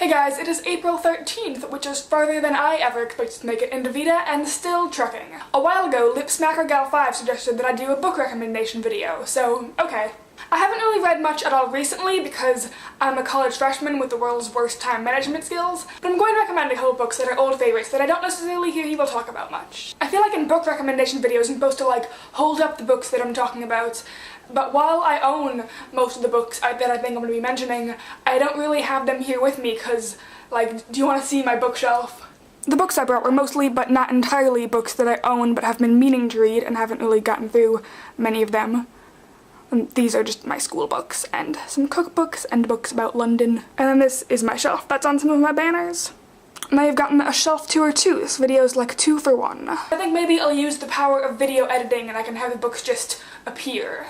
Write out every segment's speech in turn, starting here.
Hey guys, it is April 13th, which is farther than I ever expected to make it into VEDA, and still trucking. A while ago, LipSmackerGal5 suggested that I do a book recommendation video, so okay. I haven't really read much at all recently because I'm a college freshman with the world's worst time management skills, but I'm going to recommend a couple books that are old favorites that I don't necessarily hear people talk about much. I feel like in book recommendation videos I'm supposed to hold up the books that I'm talking about, but while I own most of the books that I think I'm going to be mentioning, I don't really have them here with me because, do you want to see my bookshelf? The books I brought were mostly, but not entirely, books that I own but have been meaning to read and haven't really gotten through many of them. And these are just my school books, and some cookbooks and books about London. And then this is my shelf that's on some of my banners. And I've gotten a shelf tour too. This video is like 2 for 1. I think maybe I'll use the power of video editing and I can have the books just appear.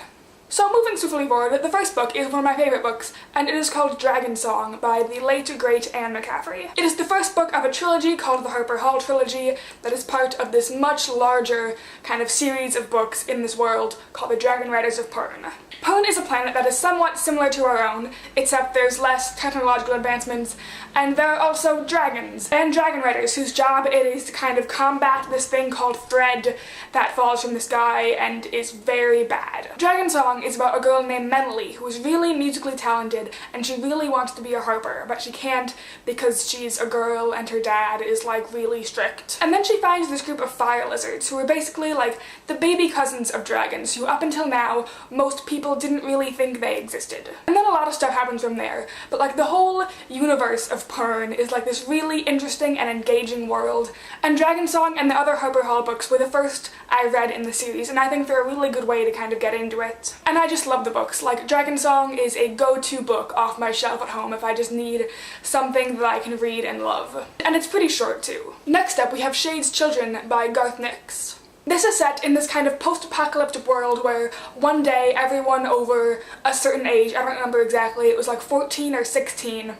So moving swiftly forward, the first book is one of my favorite books, and it is called Dragonsong by the late, great Anne McCaffrey. It is the first book of a trilogy called the Harper Hall Trilogy that is part of this much larger kind of series of books in this world called the Dragon Riders of Pern. Pern is a planet that is somewhat similar to our own, except there's less technological advancements, and there are also dragons and dragon riders whose job it is to kind of combat this thing called thread that falls from the sky and is very bad. Dragonsong is about a girl named Amelia who is really musically talented and she really wants to be a harper, but she can't because she's a girl and her dad is really strict. And then she finds this group of fire lizards who are basically the baby cousins of dragons who up until now most people didn't really think they existed. And then a lot of stuff happens from there, but the whole universe of Pern is this really interesting and engaging world, and Dragonsong and the other Harper Hall books were the first I read in the series, and I think they're a really good way to kind of get into it. And I just love the books. Dragonsong is a go-to book off my shelf at home if I just need something that I can read and love. And it's pretty short too. Next up we have Shade's Children by Garth. This is set in this kind of post-apocalyptic world where one day everyone over a certain age, I don't remember exactly, it was 14 or 16,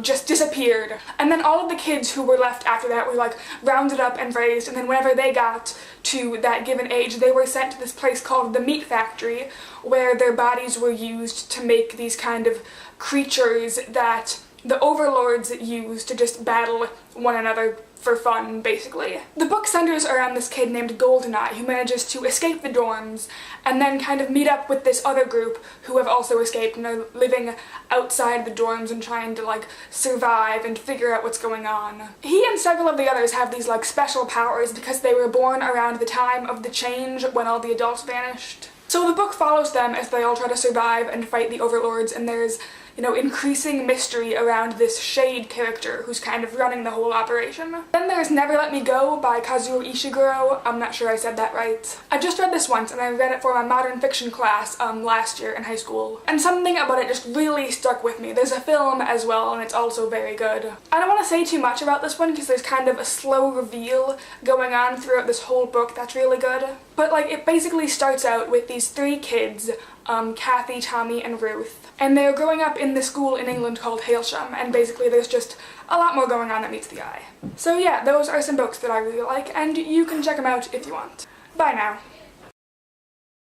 just disappeared. And then all of the kids who were left after that were rounded up and raised, and then whenever they got to that given age they were sent to this place called the meat factory where their bodies were used to make these kind of creatures that the overlords used to just battle one another for fun, basically. The book centers around this kid named Goldeneye who manages to escape the dorms and then kind of meet up with this other group who have also escaped and are living outside the dorms and trying to survive and figure out what's going on. He and several of the others have these special powers because they were born around the time of the change when all the adults vanished. So the book follows them as they all try to survive and fight the overlords, and there's increasing mystery around this Shade character who's kind of running the whole operation. Then there's Never Let Me Go by Kazuo Ishiguro. I'm not sure I said that right. I just read this once and I read it for my modern fiction class last year in high school. And something about it just really stuck with me. There's a film as well and it's also very good. I don't want to say too much about this one because there's kind of a slow reveal going on throughout this whole book that's really good. But it basically starts out with these 3 kids, Kathy, Tommy, and Ruth. And they're growing up in this school in England called Hailsham, and basically there's just a lot more going on that meets the eye. So yeah, those are some books that I really like, and you can check them out if you want. Bye now.